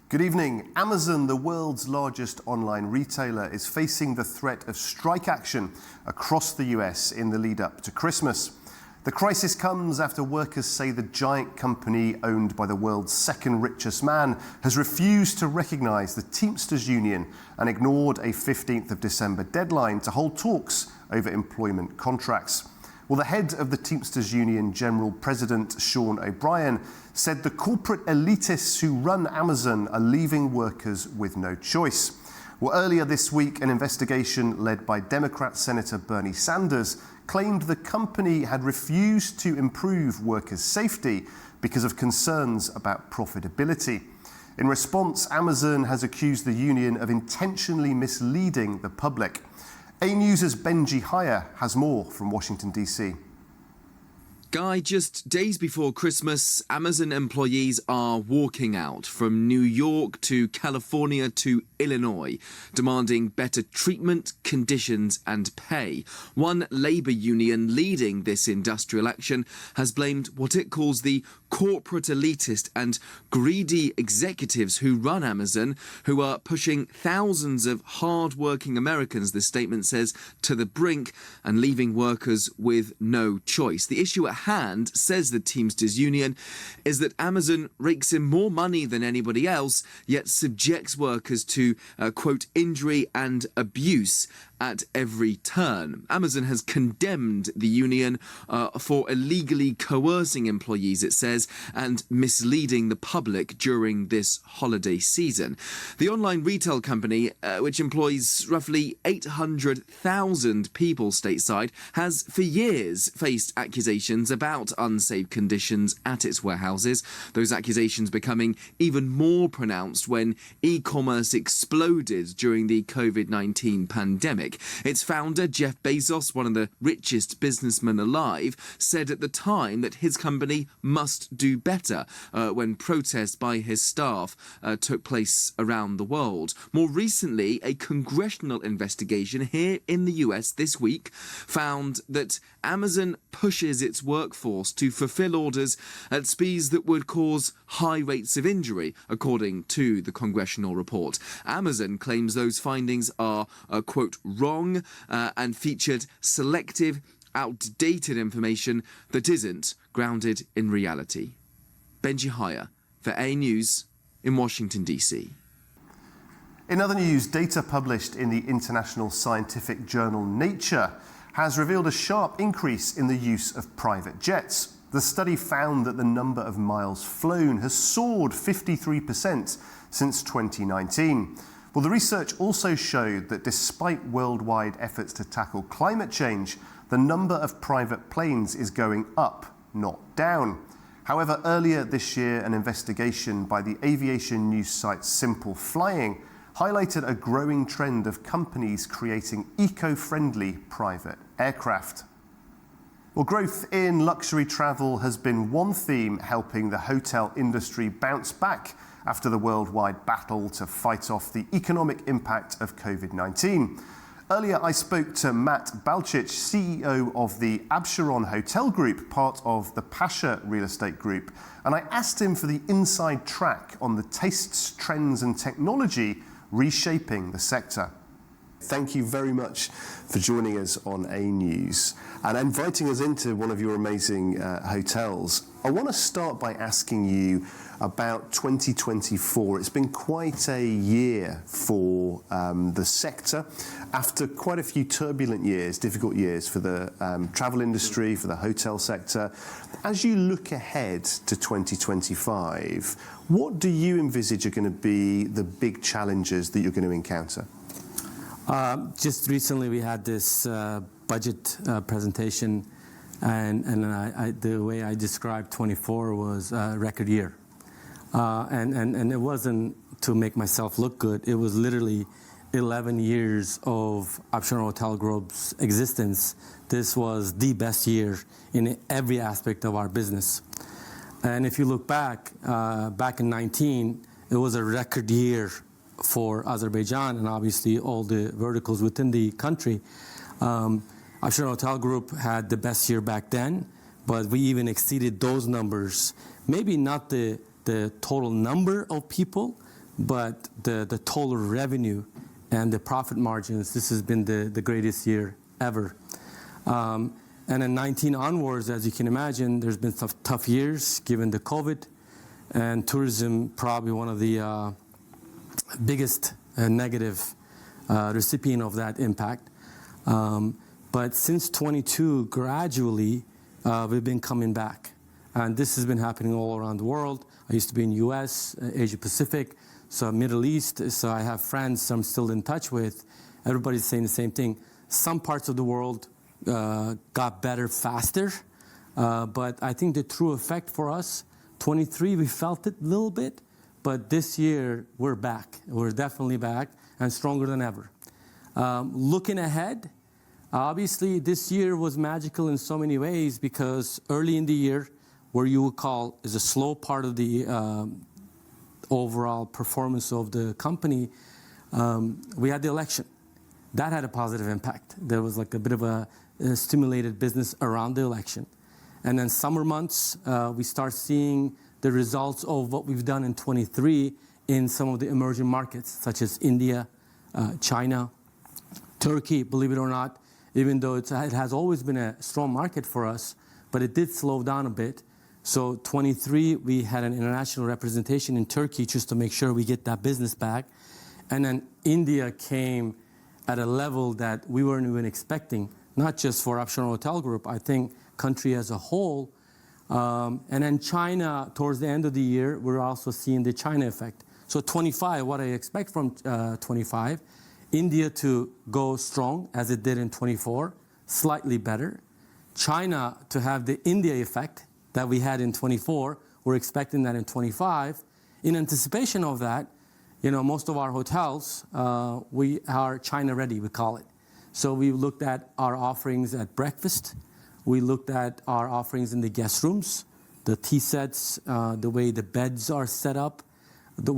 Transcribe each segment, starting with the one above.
Good evening. Amazon, the world's largest online retailer, is facing the threat of strike action across the US in the lead up to Christmas. The crisis comes after workers say the giant company owned by the world's second richest man has refused to recognize the Teamsters union and ignored a 15th of December deadline to hold talks over employment contracts. Well, the head of the Teamsters Union, General President Shone, said the corporate elitists who run Amazon are leaving workers with no choice. Well, earlier this week, an investigation led by Democrat Senator Bernie Sanders claimed the company had refused to improve workers' safety because of concerns about profitability. In response, Amazon has accused the union of intentionally misleading the public. Anewz's Benji Hire has more from Washington, D.C. Guy, just days before Christmas, Amazon employees are walking out from New York to California to Illinois, demanding better treatment, conditions and pay. One labour union leading this industrial action has blamed what it calls the corporate elitist and greedy executives who run Amazon, who are pushing thousands of hard-working Americans, this statement says, to the brink and leaving workers with no choice. The issue at hand, says the Teamsters Union, is that Amazon rakes in more money than anybody else, yet subjects workers to, quote, injury and abuse at every turn. Amazon has condemned the union for illegally coercing employees, it says, and misleading the public during this holiday season. The online retail company, which employs roughly 800,000 people stateside, has for years faced accusations about unsafe conditions at its warehouses, those accusations becoming even more pronounced when e-commerce exploded during the COVID-19 pandemic. Its founder, Jeff Bezos, one of the richest businessmen alive, said at the time that his company must do better when protests by his staff took place around the world. More recently, a congressional investigation here in the US this week found that Amazon pushes its workforce to fulfill orders at speeds that would cause high rates of injury, according to the congressional report. Amazon claims those findings are, quote, wrong and featured selective, outdated information that isn't grounded in reality. Benji Hire for Anewz in Washington, D.C. In other news, data published in the international scientific journal Nature has revealed a sharp increase in the use of private jets. The study found that the number of miles flown has soared 53% since 2019. Well, the research also showed that despite worldwide efforts to tackle climate change, the number of private planes is going up, not down. However, earlier this year, an investigation by the aviation news site Simple Flying highlighted a growing trend of companies creating eco-friendly private aircraft. Well, growth in luxury travel has been one theme helping the hotel industry bounce back after the worldwide battle to fight off the economic impact of COVID-19. Earlier, I spoke to Matt Balcic, CEO of the Absheron Hotel Group, part of the Pasha Real Estate Group, and I asked him for the inside track on the tastes, trends and technology reshaping the sector. Thank you very much for joining us on Anewz and inviting us into one of your amazing hotels. I want to start by asking you about 2024. It's been quite a year for the sector after quite a few turbulent years, difficult years for the travel industry, for the hotel sector. As you look ahead to 2025, what do you envisage are going to be the big challenges that you're going to encounter? Just recently we had this budget presentation, and the way I described 24 was a record year. And it wasn't to make myself look good. It was literally 11 years of Absheron Hotel Group's existence. This was the best year in every aspect of our business. And if you look back in 19, it was a record year for Azerbaijan and obviously all the verticals within the country. Absheron Hotel Group had the best year back then, but we even exceeded those numbers. Maybe not the total number of people, but the total revenue and the profit margins, this has been the greatest year ever. And in 19 onwards, as you can imagine, there's been tough years given the COVID, and tourism probably one of the biggest negative recipient of that impact. But since 22, gradually, we've been coming back. And this has been happening all around the world. I used to be in US, Asia Pacific, so Middle East, so I have friends I'm still in touch with. Everybody's saying the same thing. Some parts of the world got better faster, but I think the true effect for us, 23, we felt it a little bit, but this year we're back. We're definitely back and stronger than ever. Looking ahead, obviously this year was magical in so many ways because early in the year, where you would call is a slow part of the overall performance of the company, we had the election. That had a positive impact. There was like a bit of a stimulated business around the election. And then summer months, we start seeing the results of what we've done in 23 in some of the emerging markets, such as India, China, Turkey, believe it or not, even though it has always been a strong market for us, but it did slow down a bit. So 23, we had an international representation in Turkey just to make sure we get that business back. And then India came at a level that we weren't even expecting, not just for Shone Hotel Group, I think country as a whole. And then China, towards the end of the year, we're also seeing the China effect. So 25, what I expect from 25, India to go strong as it did in 24, slightly better. China to have the India effect that we had in 24, we're expecting that in 25. In anticipation of that, you know, most of our hotels, we are China ready, we call it. So we looked at our offerings at breakfast. We looked at our offerings in the guest rooms, the tea sets, the way the beds are set up,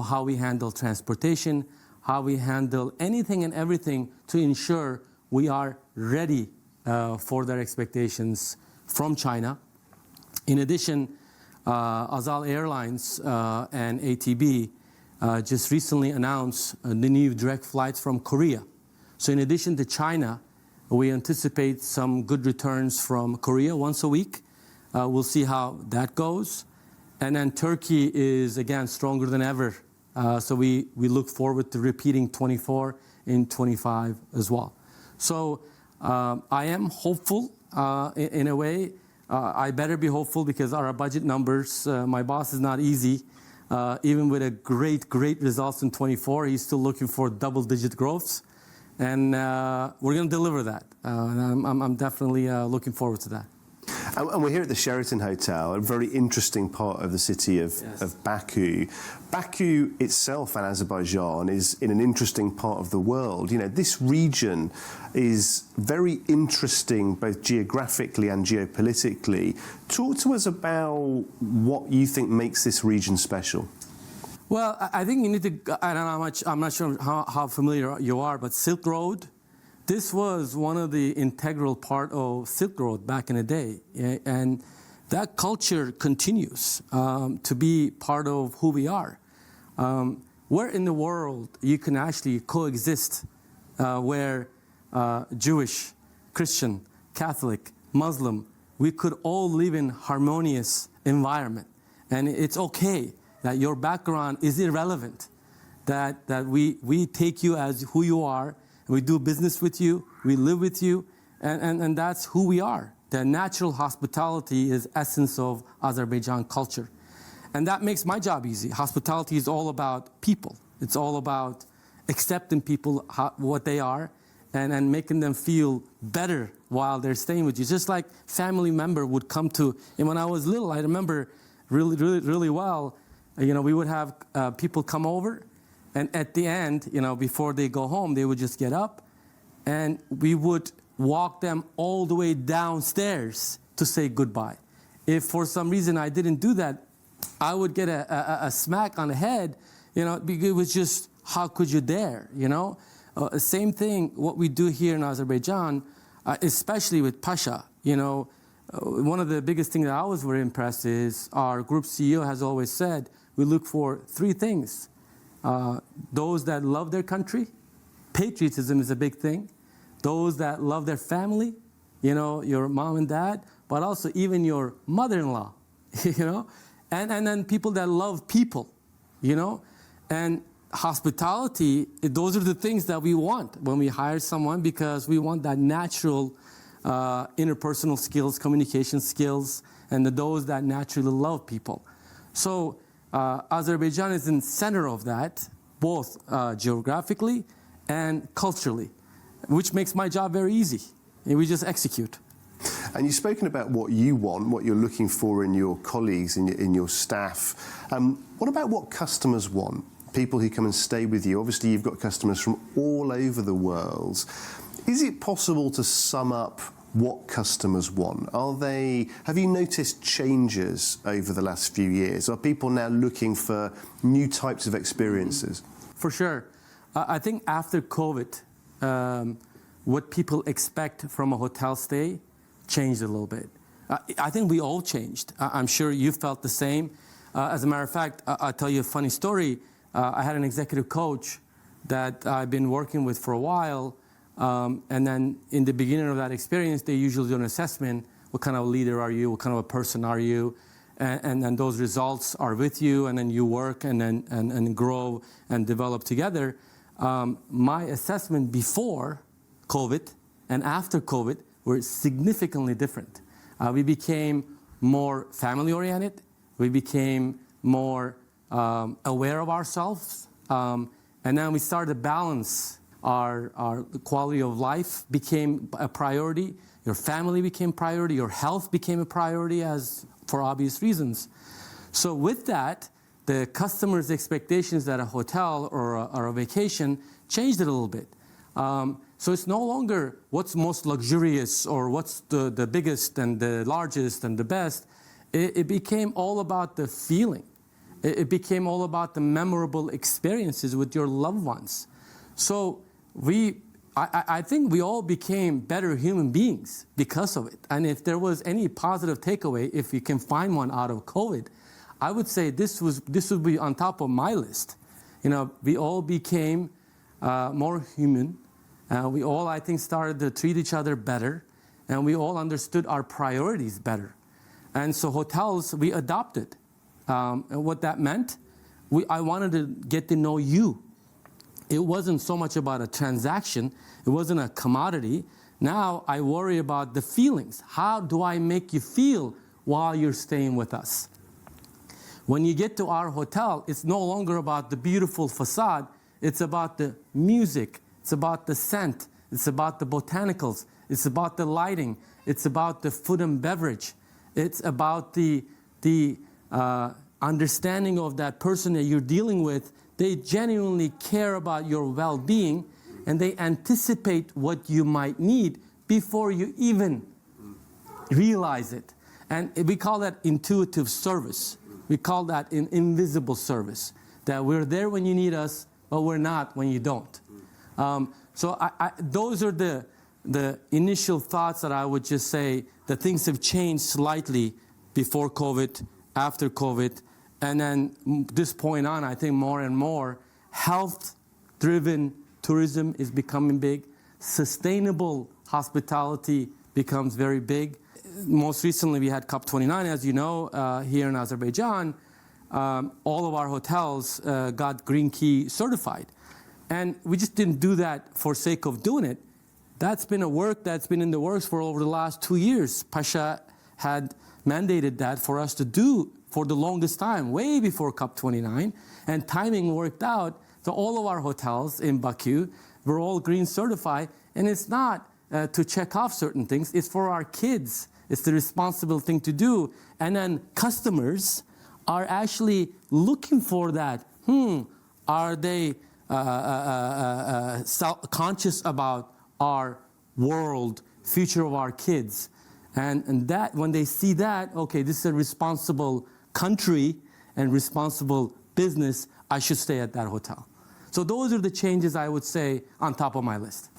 how we handle transportation, how we handle anything and everything to ensure we are ready for their expectations from China. In addition, Azal Airlines and ATB just recently announced the new direct flights from Korea. So in addition to China, we anticipate some good returns from Korea once a week. We'll see how that goes. And then Turkey is, again, stronger than ever. So we look forward to repeating 24 in 25 as well. So I am hopeful in a way. I better be hopeful because our budget numbers, my boss is not easy. Even with a great results in 24, he's still looking for double-digit growths. And we're going to deliver that. And I'm definitely looking forward to that. And we're here at the Sheraton Hotel, a very interesting part of the city of Baku. Baku itself and Azerbaijan is in an interesting part of the world. You know, this region is very interesting both geographically and geopolitically. Talk to us about what you think makes this region special. Well, I think you need to, I don't know how much, I'm not sure how familiar you are, but Silk Road, this was one of the integral part of Silk Road back in the day. And that culture continues to be part of who we are. Where in the world you can actually coexist where Jewish, Christian, Catholic, Muslim, we could all live in harmonious environment. And it's okay that your background is irrelevant, that we take you as who you are, we do business with you, we live with you, and that's who we are. The natural hospitality is essence of Azerbaijan culture. And that makes my job easy. Hospitality is all about people. It's all about accepting people, what they are, and making them feel better while they're staying with you. Just like family member would come to, and when I was little, I remember really well, you know, we would have people come over, and at the end, you know, before they go home, they would just get up, and we would walk them all the way downstairs to say goodbye. If for some reason I didn't do that, I would get a smack on the head, you know, because it was just, how could you dare, you know? Same thing, what we do here in Azerbaijan, especially with Pasha, you know, one of the biggest things that I was very impressed is our group CEO has always said, we look for three things. those that love their country, patriotism is a big thing. Those that love their family, your mom and dad, but also even your mother-in-law, and then people that love people, and hospitality, those are the things that we want when we hire someone, because we want that natural interpersonal skills, communication skills, and those that naturally love people. So Azerbaijan is in the center of that, both geographically and culturally, which makes my job very easy. And we just execute. And you've spoken about what you want, what you're looking for in your colleagues, in your staff. What about what customers want? People who come and stay with you. Obviously, you've got customers from all over the world. Is it possible to sum up what customers want? Have you noticed changes over the last few years? Are people now looking for new types of experiences? For sure. I think after COVID, what people expect from a hotel stay changed a little bit. I think we all changed. I'm sure you felt the same. As a matter of fact, I'll tell you a funny story. I had an executive coach that I've been working with for a while. And then in the beginning of that experience, they usually do an assessment. What kind of leader are you? What kind of a person are you? And then those results are with you, and then you work and grow and develop together. My assessment before COVID and after COVID were significantly different. We became more family-oriented. We became more aware of ourselves. And then we started to balance our quality of life became a priority. Your family became priority. Your health became a priority, as for obvious reasons. So with that, the customer's expectations at a hotel or a vacation changed it a little bit. So it's no longer what's most luxurious or what's the biggest and the largest and the best. It became all about the feeling. It became all about the memorable experiences with your loved ones. So I think we all became better human beings because of it. And if there was any positive takeaway, if you can find one out of COVID, I would say this would be on top of my list. We all became more human. We all, I think, started to treat each other better, and we all understood our priorities better. And so hotels, we adopted. And what that meant, I wanted to get to know you. It wasn't so much about a transaction. It wasn't a commodity. Now I worry about the feelings. How do I make you feel while you're staying with us? When you get to our hotel, it's no longer about the beautiful facade. It's about the music. It's about the scent. It's about the botanicals. It's about the lighting. It's about the food and beverage. It's about the understanding of that person that you're dealing with. They genuinely care about your well-being, and they anticipate what you might need before you even realize it. And we call that intuitive service. We call that an invisible service, that we're there when you need us, but we're not when you don't. So those are the initial thoughts that I would just say that things have changed slightly before COVID, after COVID, and then this point on, I think more and more health-driven tourism is becoming big. Sustainable hospitality becomes very big. Most recently, we had COP29, as you know, here in Azerbaijan. All of our hotels got Green Key certified. And we just didn't do that for sake of doing it. That's been a work that's been in the works for over the last 2 years. Pasha had mandated that for us to do for the longest time, way before COP29, and timing worked out. So all of our hotels in Baku were all green certified, and it's not to check off certain things, it's for our kids. It's the responsible thing to do. And then customers are actually looking for that. Are they conscious about our world, future of our kids? And that, when they see that, okay, this is a responsible country and responsible business, I should stay at that hotel. So those are the changes I would say on top of my list.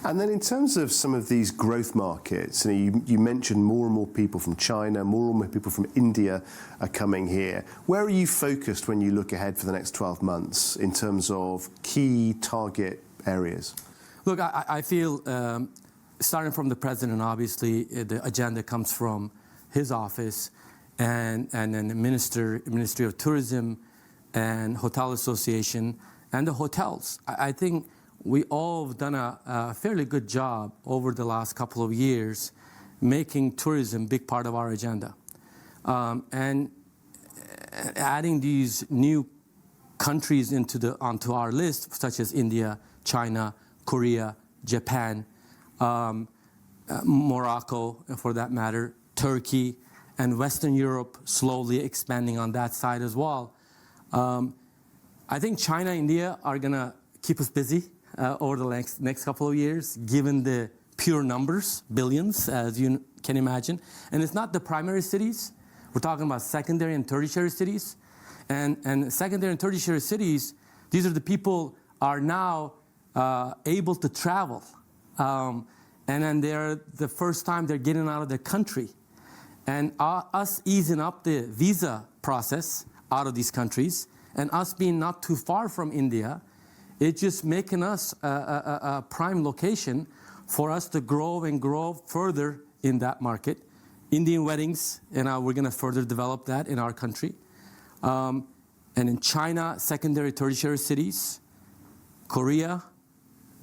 And then in terms of some of these growth markets, you mentioned more and more people from China, more and more people from India are coming here. Where are you focused when you look ahead for the next 12 months in terms of key target areas? Look, I feel, starting from the president, obviously, the agenda comes from his office and then the Ministry of Tourism and Hotel Association and the hotels. I think we all have done a fairly good job over the last couple of years making tourism a big part of our agenda. And adding these new countries onto our list, such as India, China, Korea, Japan, Morocco, for that matter, Turkey, and Western Europe slowly expanding on that side as well. I think China and India are going to keep us busy over the next couple of years, given the pure numbers, billions, as you can imagine. And it's not the primary cities. We're talking about secondary and tertiary cities. And secondary and tertiary cities, these are the people are now able to travel. And then they're the first time they're getting out of the country. And us easing up the visa process out of these countries, and us being not too far from India, it's just making us a prime location for us to grow and grow further in that market. Indian weddings, and we're going to further develop that in our country. And in China, secondary, tertiary cities, Korea,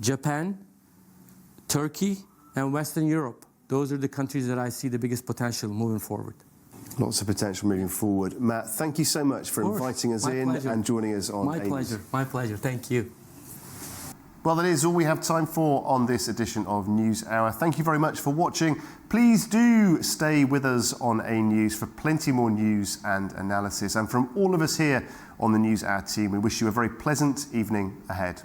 Japan, Turkey, and Western Europe. Those are the countries that I see the biggest potential moving forward. Lots of potential moving forward. Matt, thank you so much for inviting us in and joining us on Anewz. My pleasure. Thank you. Well, that is all we have time for on this edition of News Hour. Thank you very much for watching. Please do stay with us on Anewz for plenty more news and analysis. And from all of us here on the News Hour team, we wish you a very pleasant evening ahead.